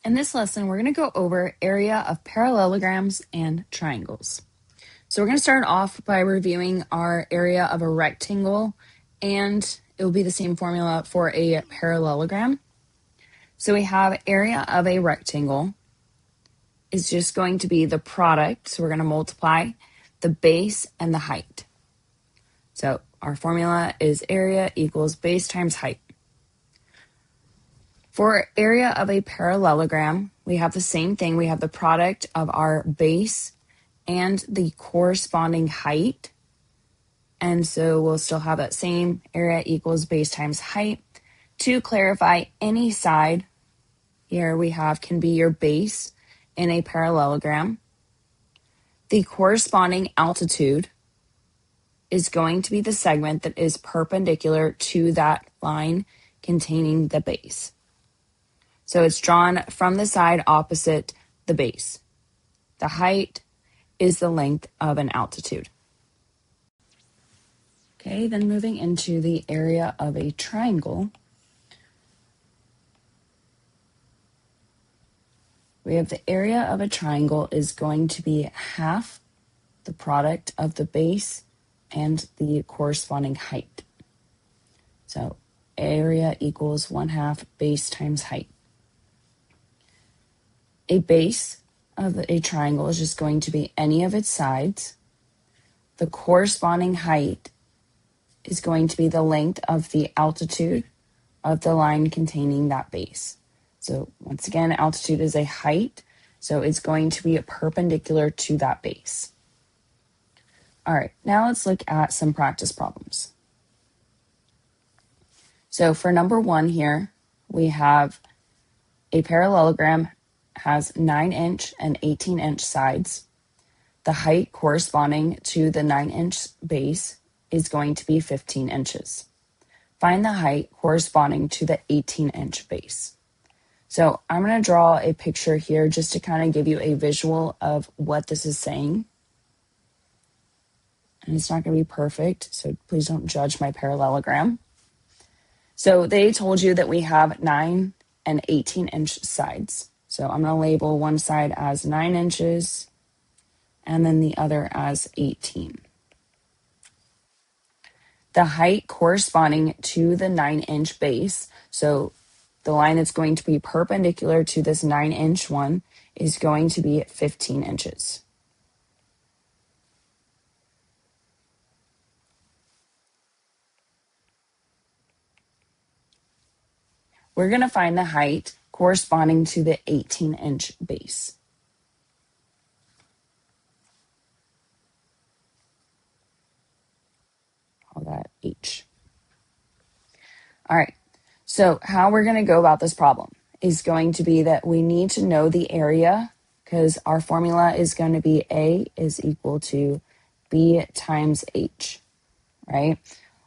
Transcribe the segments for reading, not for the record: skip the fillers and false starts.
In this lesson, we're going to go over area of parallelograms and triangles. So we're going to start off by reviewing our area of a rectangle, and it will be the same formula for a parallelogram. So we have area of a rectangle is just going to be the product. So we're going to multiply the base and the height. So our formula is area equals base times height. For area of a parallelogram, we have the same thing. We have the product of our base and the corresponding height. And so we'll still have that same area equals base times height. To clarify, any side here we have can be your base in a parallelogram. The corresponding altitude is going to be the segment that is perpendicular to that line containing the base. So it's drawn from the side opposite the base. The height is the length of an altitude. Okay, then moving into the area of a triangle, we have the area of a triangle is going to be half the product of the base and the corresponding height. So area equals 1/2 base times height. A base of a triangle is just going to be any of its sides. The corresponding height is going to be the length of the altitude of the line containing that base. So once again, altitude is a height, so it's going to be perpendicular to that base. All right, now let's look at some practice problems. So for number 1 here, we have a parallelogram has 9-inch and 18-inch sides. The height corresponding to the 9-inch base is going to be 15 inches. Find the height corresponding to the 18-inch base. So I'm going to draw a picture here just to kind of give you a visual of what this is saying. And it's not going to be perfect, so please don't judge my parallelogram. So they told you that we have 9 and 18-inch sides. So I'm going to label one side as 9 inches and then the other as 18. The height corresponding to the 9-inch base, so the line that's going to be perpendicular to this 9-inch one is going to be 15 inches. We're going to find the height corresponding to the 18-inch base. Call that H. All right, so how we're going to go about this problem is going to be that we need to know the area because our formula is going to be A is equal to B times H, right?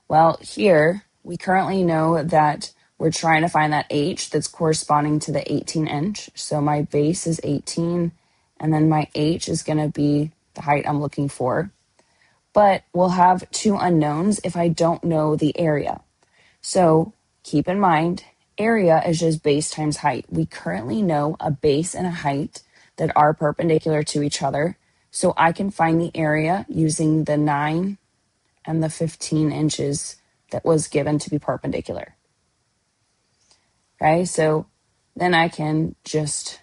Well, here we currently know that we're trying to find that H that's corresponding to the 18-inch. So my base is 18, and then my H is going to be the height I'm looking for. But we'll have two unknowns if I don't know the area. So keep in mind, area is just base times height. We currently know a base and a height that are perpendicular to each other. So I can find the area using the 9 and the 15 inches that was given to be perpendicular. Okay, so then I can just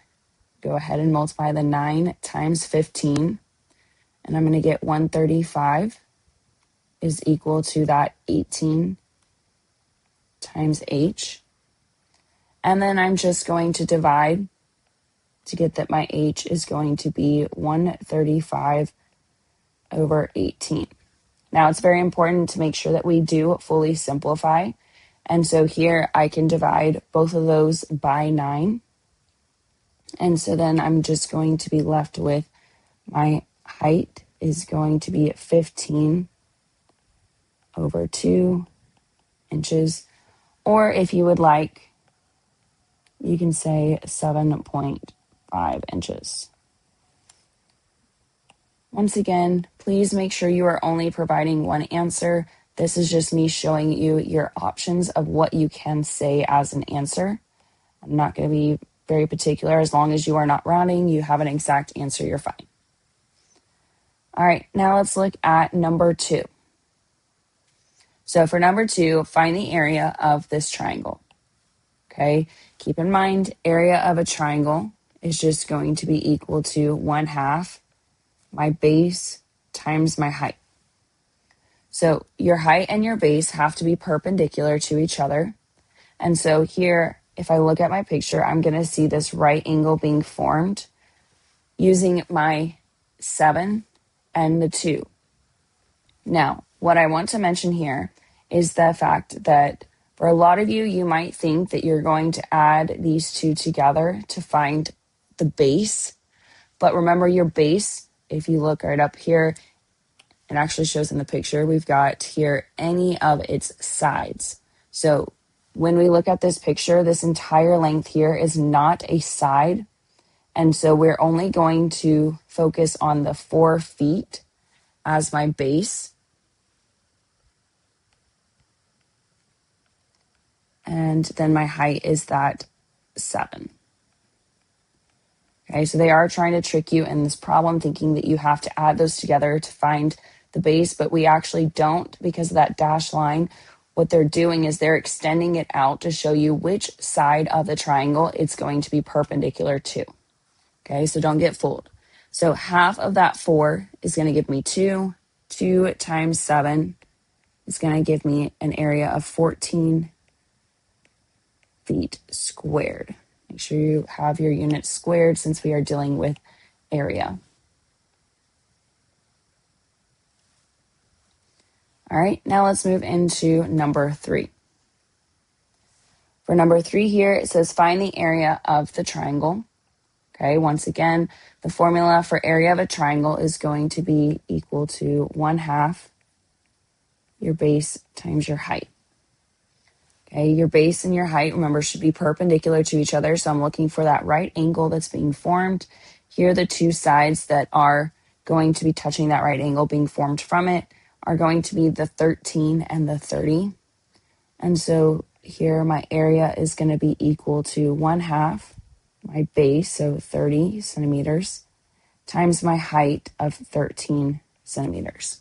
go ahead and multiply the 9 times 15, and I'm going to get 135 is equal to that 18 times H. And then I'm just going to divide to get that my H is going to be 135 over 18. Now, it's very important to make sure that we do fully simplify. And so here I can divide both of those by 9. And so then I'm just going to be left with my height is going to be 15 over 2 inches. Or if you would like, you can say 7.5 inches. Once again, please make sure you are only providing one answer. This is just me showing you your options of what you can say as an answer. I'm not going to be very particular. As long as you are not rounding, you have an exact answer, you're fine. All right, now let's look at number 2. So for number 2, find the area of this triangle. Okay, keep in mind, area of a triangle is just going to be equal to 1/2 my base times my height. So your height and your base have to be perpendicular to each other. And so here, if I look at my picture, I'm going to see this right angle being formed using my 7 and the 2. Now, what I want to mention here is the fact that for a lot of you, you might think that you're going to add these two together to find the base. But remember, your base, if you look right up here, it actually shows in the picture, we've got here any of its sides. So when we look at this picture, this entire length here is not a side. And so we're only going to focus on the 4 feet as my base. And then my height is that 7. Okay, so they are trying to trick you in this problem, thinking that you have to add those together to find the base, but we actually don't because of that dashed line. What they're doing is they're extending it out to show you which side of the triangle it's going to be perpendicular to. Okay, so don't get fooled. So half of that 4 is going to give me 2. 2 times 7 is going to give me an area of 14 feet squared. Make sure you have your units squared since we are dealing with area. All right, now let's move into number 3. For number 3 here, it says find the area of the triangle. Okay, once again, the formula for area of a triangle is going to be equal to 1/2 your base times your height. Okay, your base and your height, remember, should be perpendicular to each other. So I'm looking for that right angle that's being formed. Here are the two sides that are going to be touching that right angle being formed from it are going to be the 13 and the 30. And so here my area is going to be equal to 1/2 my base, so 30 centimeters, times my height of 13 centimeters.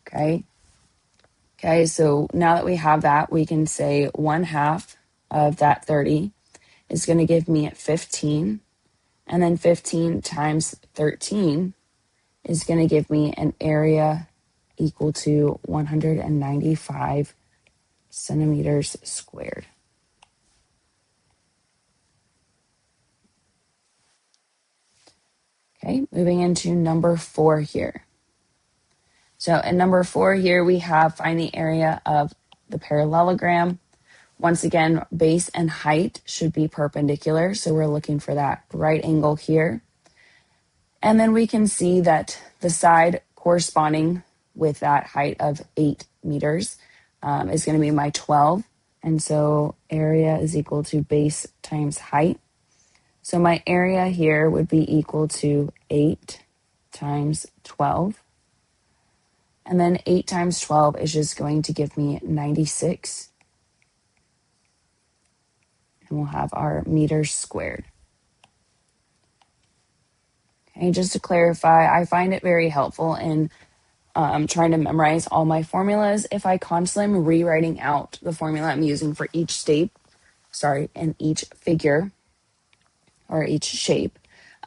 Okay, so now that we have that, we can say 1/2 of that 30 is going to give me 15. And then 15 times 13 is going to give me an area equal to 195 centimeters squared. Okay, moving into number 4 here. So in number 4 here, we have find the area of the parallelogram. Once again, base and height should be perpendicular. So we're looking for that right angle here. And then we can see that the side corresponding with that height of 8 meters is going to be my 12. And so area is equal to base times height. So my area here would be equal to 8 times 12. And then 8 times 12 is just going to give me 96. And we'll have our meters squared. Okay, just to clarify, I find it very helpful in trying to memorize all my formulas if I constantly am rewriting out the formula I'm using for each and each figure or each shape.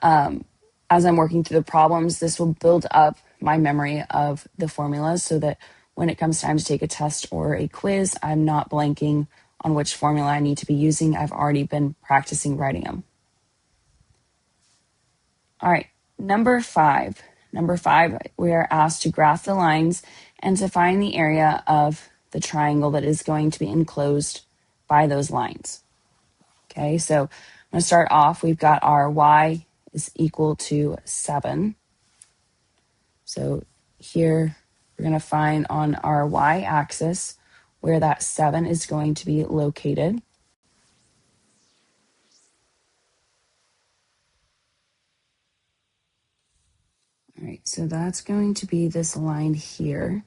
As I'm working through the problems, this will build up my memory of the formulas so that when it comes time to take a test or a quiz, I'm not blanking on which formula I need to be using. I've already been practicing writing them. All right, number 5. Number 5, we are asked to graph the lines and to find the area of the triangle that is going to be enclosed by those lines. Okay, so I'm going to start off. We've got our y is equal to 7. So here we're going to find on our y-axis where that 7 is going to be located. All right, so that's going to be this line here.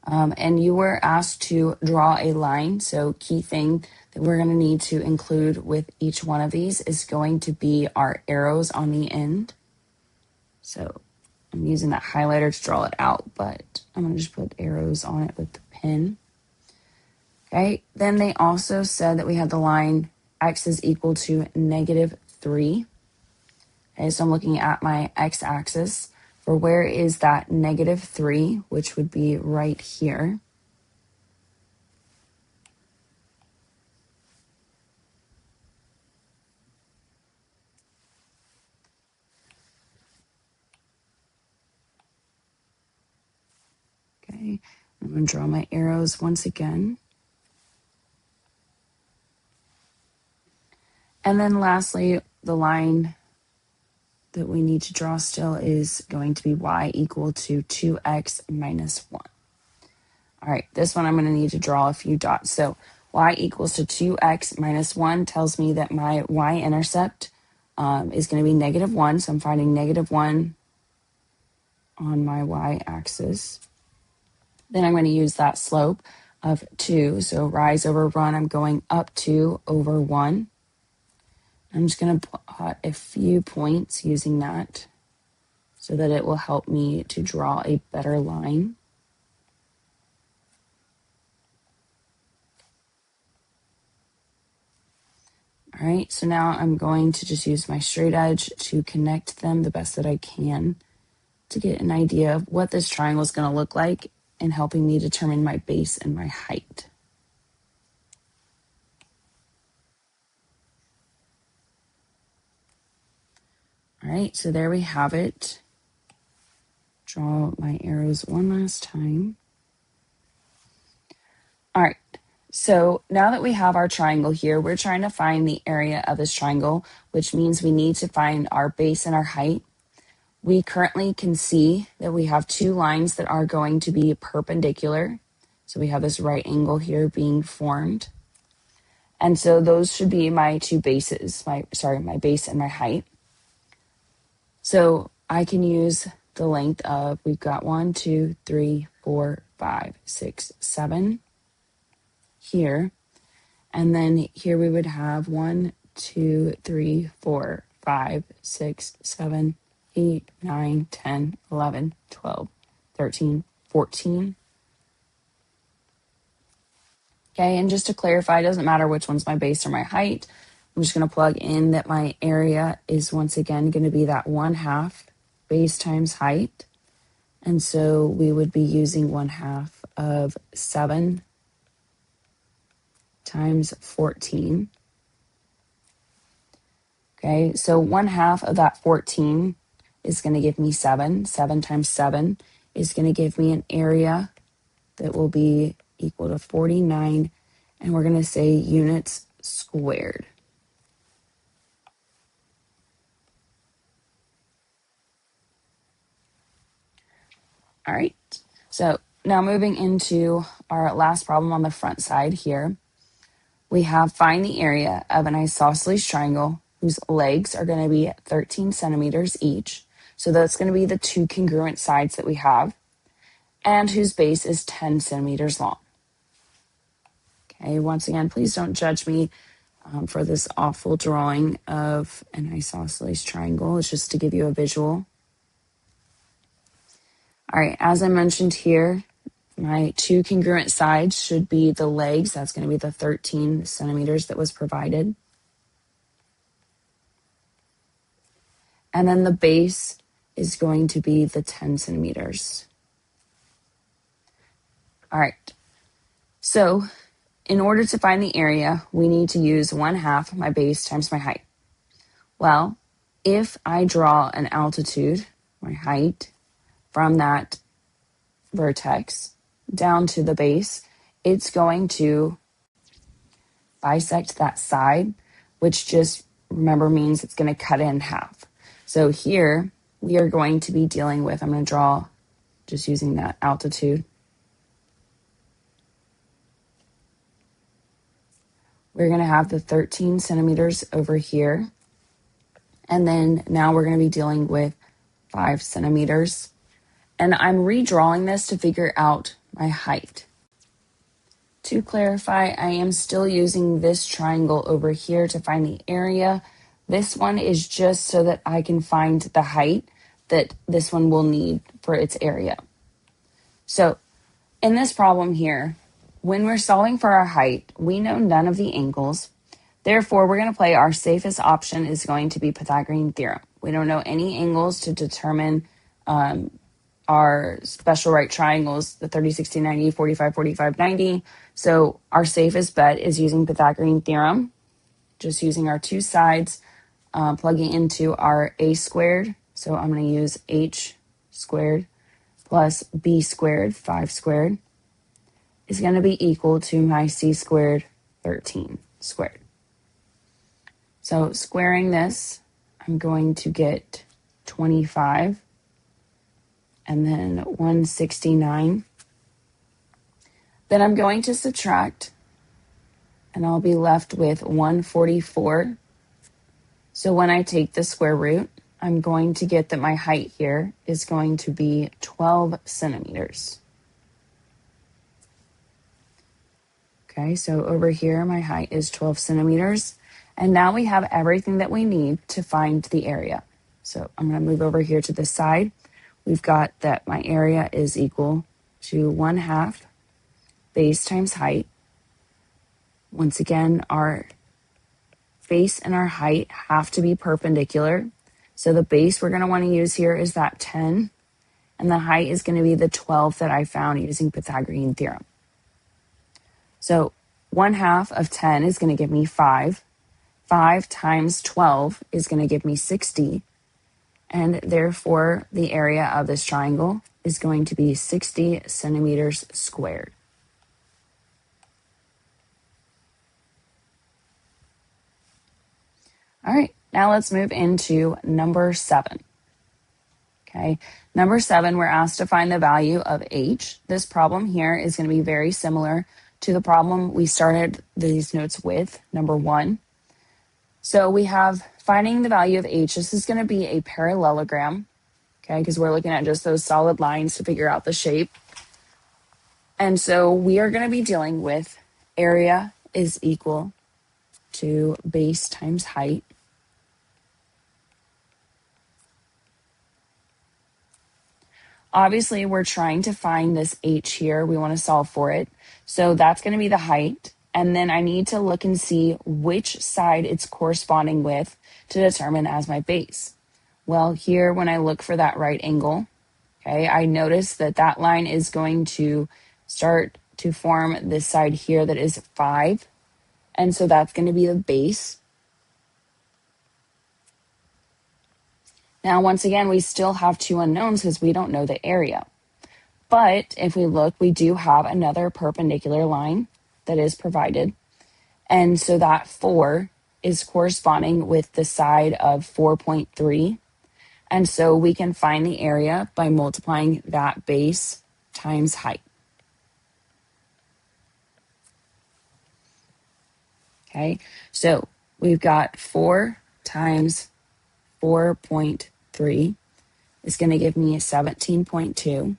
And you were asked to draw a line. So key thing that we're going to need to include with each one of these is going to be our arrows on the end. So I'm using that highlighter to draw it out, but I'm going to just put arrows on it with the pen. Okay, then they also said that we had the line x is equal to -3. Okay, so I'm looking at my x-axis for where is that -3, which would be right here. Okay, I'm going to draw my arrows once again. And then lastly, the line that we need to draw still is going to be y equal to 2x minus 1. All right, this one I'm going to need to draw a few dots. So y equals to 2x minus 1 tells me that my y-intercept is going to be -1. So I'm finding -1 on my y-axis. Then I'm going to use that slope of 2. So rise over run, I'm going up 2 over 1. I'm just going to plot a few points using that so that it will help me to draw a better line. All right, so now I'm going to just use my straight edge to connect them the best that I can to get an idea of what this triangle is going to look like and helping me determine my base and my height. All right, so there we have it. Draw my arrows one last time. All right, so now that we have our triangle here, we're trying to find the area of this triangle, which means we need to find our base and our height. We currently can see that we have two lines that are going to be perpendicular. So we have this right angle here being formed. And so those should be my two bases, my base and my height. So I can use the length of, we've got 1, 2, 3, 4, 5, 6, 7 here. And then here we would have 1, 2, 3, 4, 5, 6, 7, 8, 9, 10, 11, 12, 13, 14. Okay, and just to clarify, it doesn't matter which one's my base or my height. I'm just going to plug in that my area is once again going to be that 1/2 base times height. And so we would be using 1/2 of 7 times 14. Okay, so 1/2 of that 14 is going to give me 7. 7 times 7 is going to give me an area that will be equal to 49, and we're going to say units squared. All right, so now moving into our last problem on the front side here, we have find the area of an isosceles triangle whose legs are going to be 13 centimeters each. So that's going to be the two congruent sides that we have, and whose base is 10 centimeters long. Okay, once again, please don't judge me for this awful drawing of an isosceles triangle. It's just to give you a visual. All right, as I mentioned here, my two congruent sides should be the legs. That's going to be the 13 centimeters that was provided. And then the base is going to be the 10 centimeters. All right, so in order to find the area, we need to use 1/2 my base times my height. Well, if I draw an altitude, my height, from that vertex down to the base, it's going to bisect that side, which just, remember, means it's going to cut it in half. So here we are going to be dealing with, I'm going to draw just using that altitude. We're going to have the 13 centimeters over here. And then now we're going to be dealing with 5 centimeters. And I'm redrawing this to figure out my height. To clarify, I am still using this triangle over here to find the area. This one is just so that I can find the height that this one will need for its area. So in this problem here, when we're solving for our height, we know none of the angles. Therefore, we're going to play our safest option is going to be Pythagorean theorem. We don't know any angles to determine our special right triangles, the 30, 60, 90, 45, 45, 90. So our safest bet is using Pythagorean theorem, just using our two sides, plugging into our a squared. So I'm going to use h squared plus b squared, 5 squared, is going to be equal to my c squared, 13 squared. So squaring this, I'm going to get 25 and then 169. Then I'm going to subtract, and I'll be left with 144. So when I take the square root, I'm going to get that my height here is going to be 12 centimeters. Okay, so over here, my height is 12 centimeters. And now we have everything that we need to find the area. So I'm going to move over here to the side. We've got that my area is equal to 1/2 base times height. Once again, our base and our height have to be perpendicular. So the base we're going to want to use here is that 10, and the height is going to be the 12 that I found using Pythagorean theorem. So 1/2 of 10 is going to give me 5. 5 times 12 is going to give me 60. And therefore, the area of this triangle is going to be 60 centimeters squared. All right, now let's move into number 7. Okay, number 7, we're asked to find the value of h. This problem here is going to be very similar to the problem we started these notes with, number 1. So we have finding the value of h. This is going to be a parallelogram, okay, because we're looking at just those solid lines to figure out the shape. And so we are going to be dealing with area is equal to base times height. Obviously, we're trying to find this h here. We want to solve for it. So that's going to be the height. And then I need to look and see which side it's corresponding with to determine as my base. Well, here, when I look for that right angle, okay, I notice that that line is going to start to form this side here that is 5. And so that's going to be the base. Now, once again, we still have two unknowns because we don't know the area. But if we look, we do have another perpendicular line that is provided. And so that 4 is corresponding with the side of 4.3. And so we can find the area by multiplying that base times height. Okay, so we've got 4 times 4.3 is going to give me a 17.2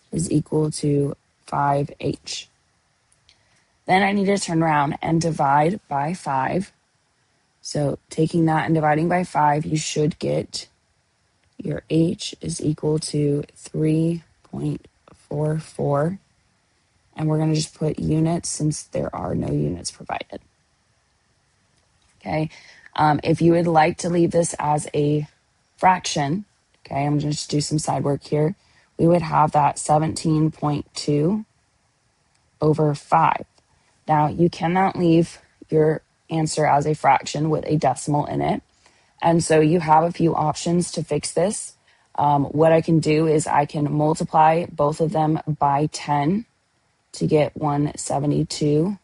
is equal to 5h. Then I need to turn around and divide by 5. So taking that and dividing by 5, you should get your h is equal to 3.44. And we're going to just put units since there are no units provided. Okay, if you would like to leave this as a fraction, okay, I'm going to just do some side work here. We would have that 17.2 over 5. Now, you cannot leave your answer as a fraction with a decimal in it. And so you have a few options to fix this. What I can do is I can multiply both of them by 10 to get 172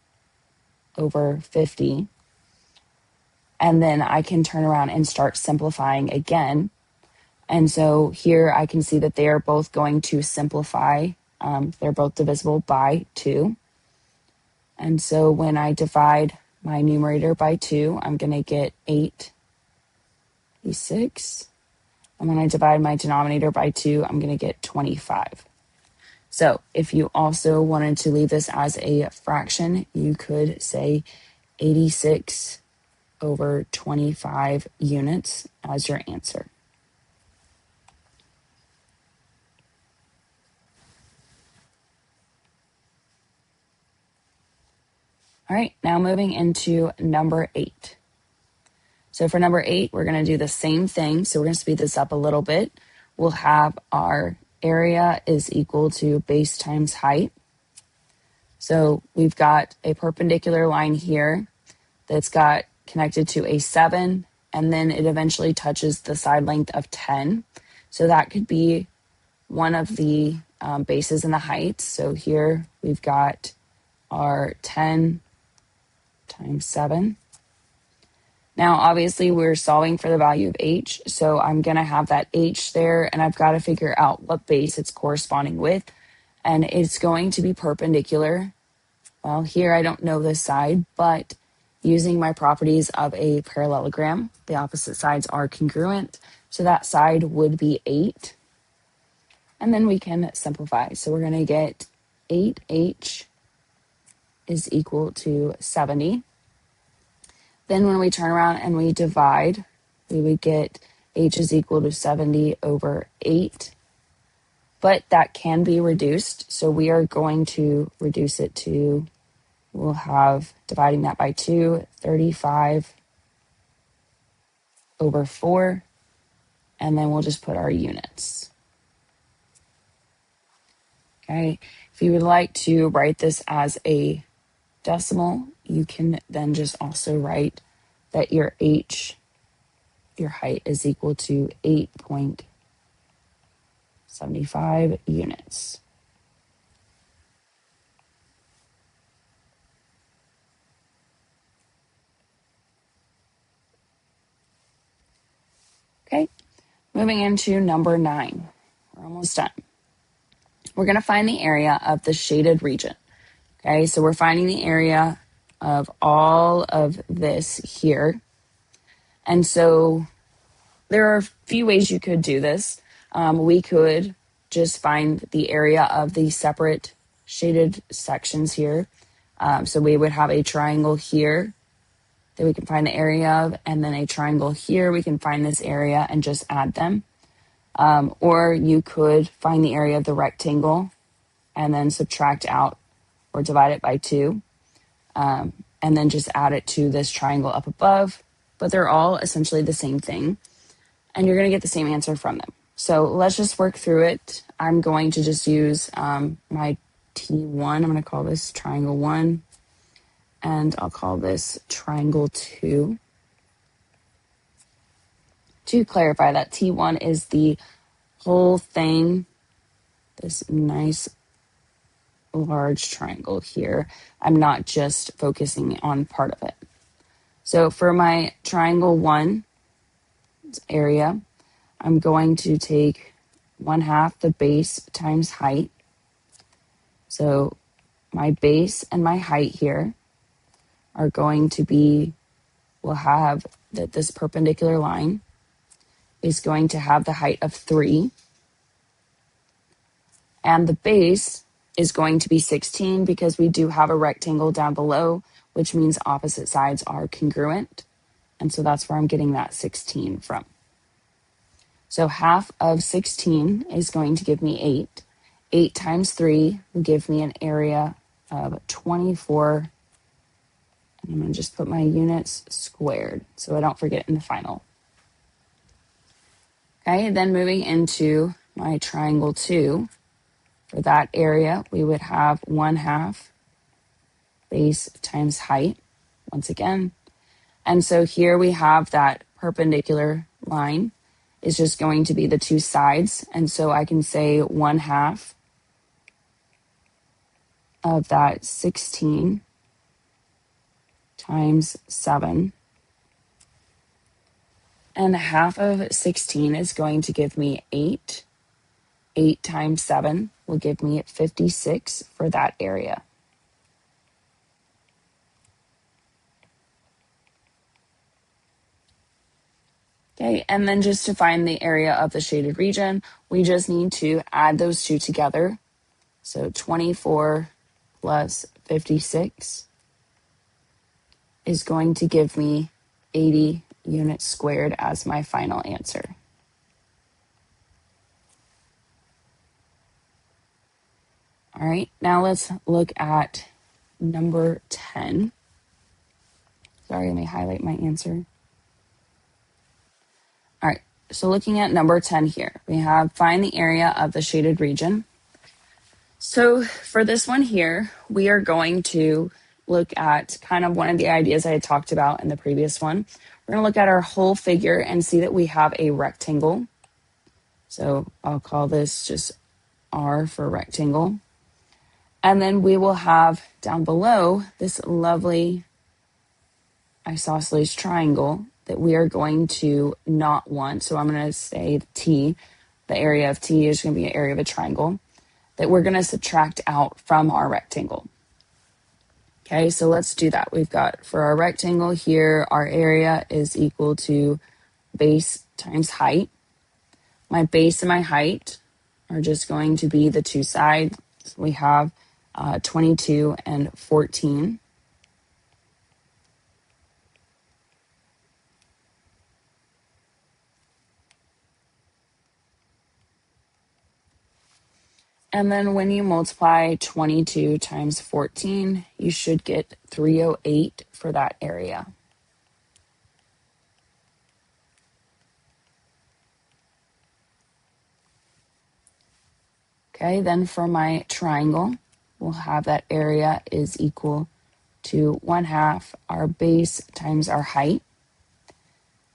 over 50. And then I can turn around and start simplifying again. And so here I can see that they are both going to simplify. They're both divisible by 2. And so when I divide my numerator by 2, I'm going to get 8d6. And when I divide my denominator by 2, I'm going to get 25. So if you also wanted to leave this as a fraction, you could say 86 over 25 units as your answer. All right, now moving into number 8. So for number 8, we're going to do the same thing. So we're going to speed this up a little bit. We'll have our area is equal to base times height. So we've got a perpendicular line here that's got connected to a 7, and then it eventually touches the side length of 10. So that could be one of the bases in the height. So here we've got our 10 times 7. Now, obviously, we're solving for the value of h, so I'm going to have that h there, and I've got to figure out what base it's corresponding with, and it's going to be perpendicular. Well, here I don't know this side, but using my properties of a parallelogram, the opposite sides are congruent, so that side would be 8. And then we can simplify. So we're going to get 8h is equal to 70. Then when we turn around and we divide, we would get h is equal to 70 over 8. But that can be reduced, so we are going to reduce it to, we'll have, dividing that by 2, 35 over 4, and then we'll just put our units. Okay, if you would like to write this as a decimal, you can then just also write that your h, your height, is equal to 8.75 units. Okay, moving into number 9. We're almost done. We're going to find the area of the shaded region. Okay, so we're finding the area of all of this here. And so there are a few ways you could do this. We could just find the area of the separate shaded sections here. So we would have a triangle here that we can find the area of, and then a triangle here. We can find this area and just add them. Or you could find the area of the rectangle and then subtract out or divide it by 2. And then just add it to this triangle up above. But they're all essentially the same thing. And you're going to get the same answer from them. So let's just work through it. I'm going to just use my T1. I'm going to call this triangle 1. And I'll call this triangle 2. To clarify, that T1 is the whole thing, this nice large triangle here. I'm not just focusing on part of it. So for my triangle 1 area, I'm going to take 1/2 the base times height. So my base and my height here are going to be, we'll have that this perpendicular line is going to have the height of 3. And the base is going to be 16 because we do have a rectangle down below, which means opposite sides are congruent. And so that's where I'm getting that 16 from. So 1/2 of 16 is going to give me 8. 8 times 3 will give me an area of 24. And I'm going to just put my units squared so I don't forget in the final. Okay, then moving into my triangle 2. For that area, we would have 1/2 base times height, once again. And so here we have that perpendicular line is just going to be the two sides. And so I can say 1/2 of that 16 times 7. And 1/2 of 16 is going to give me 8. 8 times 7 will give me 56 for that area. Okay, and then just to find the area of the shaded region, we just need to add those two together. So 24 plus 56 is going to give me 80 units squared as my final answer. All right, now let's look at number 10. Sorry, let me highlight my answer. All right, so looking at number 10 here, we have find the area of the shaded region. So for this one here, we are going to look at kind of one of the ideas I had talked about in the previous one. We're going to look at our whole figure and see that we have a rectangle. So I'll call this just R for rectangle. And then we will have down below this lovely isosceles triangle that we are going to not want. So I'm going to say T, the area of T is going to be an area of a triangle that we're going to subtract out from our rectangle. Okay, so let's do that. We've got for our rectangle here, our area is equal to base times height. My base and my height are just going to be the two sides. We have 22 and 14. And then when you multiply 22 times 14, you should get 308 for that area. Okay, then for my triangle, we'll have that area is equal to 1/2 our base times our height.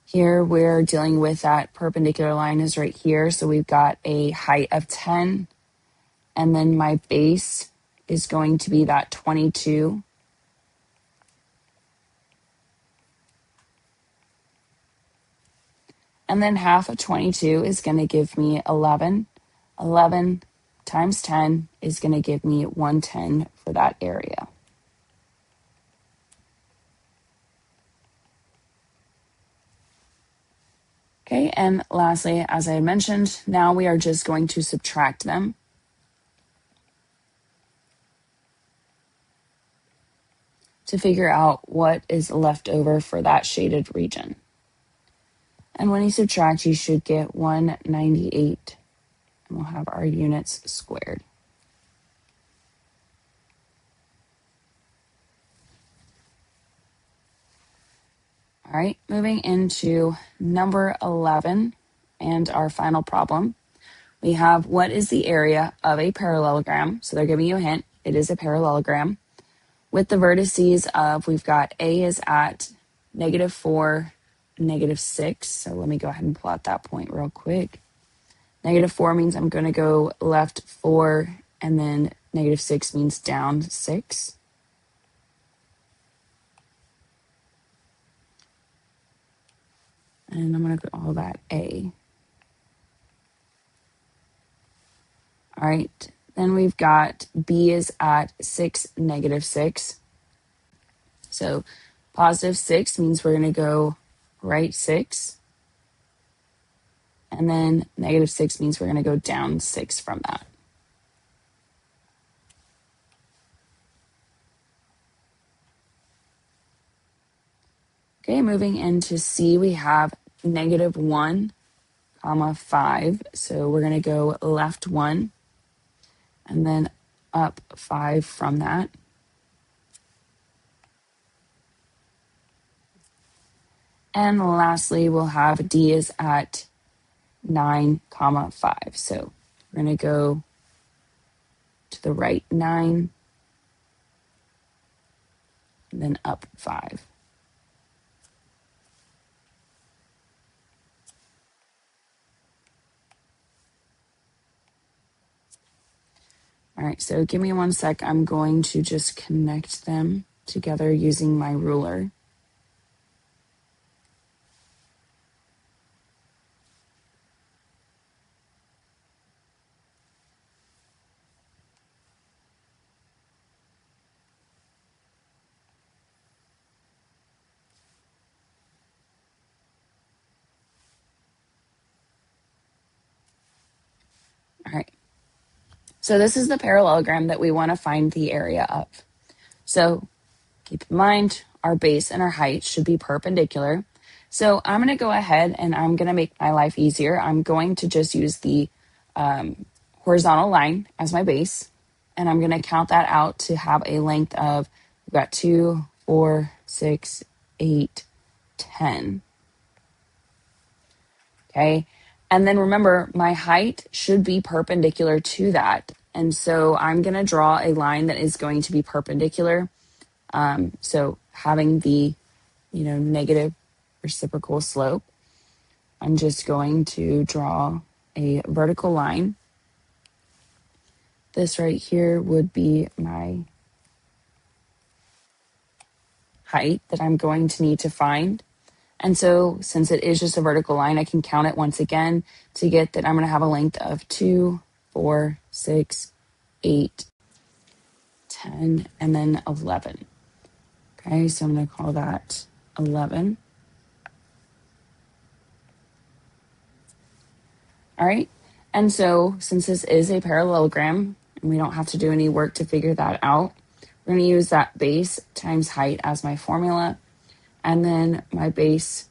Here we're dealing with that perpendicular line is right here. So we've got a height of 10. And then my base is going to be that 22. And then half of 22 is going to give me 11. 11 times 10 is going to give me 110 for that area. Okay, and lastly, as I mentioned, now we are just going to subtract them. To figure out what is left over for that shaded region. And when you subtract, you should get 198. And we'll have our units squared. All right, moving into number 11 and our final problem. We have what is the area of a parallelogram? So they're giving you a hint. It is a parallelogram. With the vertices of, we've got A is at -4, -6. So let me go ahead and plot that point real quick. -4 means I'm going to go left 4, and then -6 means down 6. And I'm going to call that A. All right, then we've got B is at 6, -6. So +6 means we're going to go right 6. And then -6 means we're going to go down 6 from that. Okay, moving into C, we have -1, 5. So we're going to go left 1 and then up 5 from that. And lastly, we'll have D is at 9, 5. So we're going to go to the right 9 and then up 5. All right, so give me one sec. I'm going to just connect them together using my ruler. All right. So this is the parallelogram that we want to find the area of. So keep in mind, our base and our height should be perpendicular. So I'm going to go ahead and I'm going to make my life easier. I'm going to just use the horizontal line as my base, and I'm going to count that out to have a length of, we've got 2, 4, 6, 8, 10. Okay. And then remember, my height should be perpendicular to that. And so I'm going to draw a line that is going to be perpendicular. So having the, negative reciprocal slope, I'm just going to draw a vertical line. This right here would be my height that I'm going to need to find. And so since it is just a vertical line, I can count it once again to get that I'm going to have a length of 2, 4, 6, 8, 10, and then 11. Okay, so I'm going to call that 11. All right, and so since this is a parallelogram, and we don't have to do any work to figure that out, we're going to use that base times height as my formula. And then my base,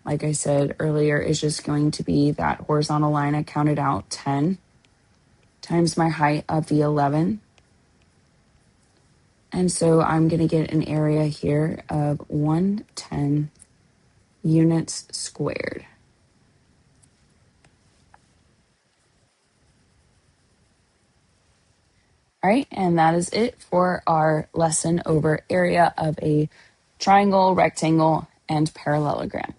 like I said earlier, is just going to be that horizontal line I counted out, 10, times my height of the 11. And so I'm going to get an area here of 110 units squared. All right, and that is it for our lesson over area of a triangle, rectangle, and parallelogram.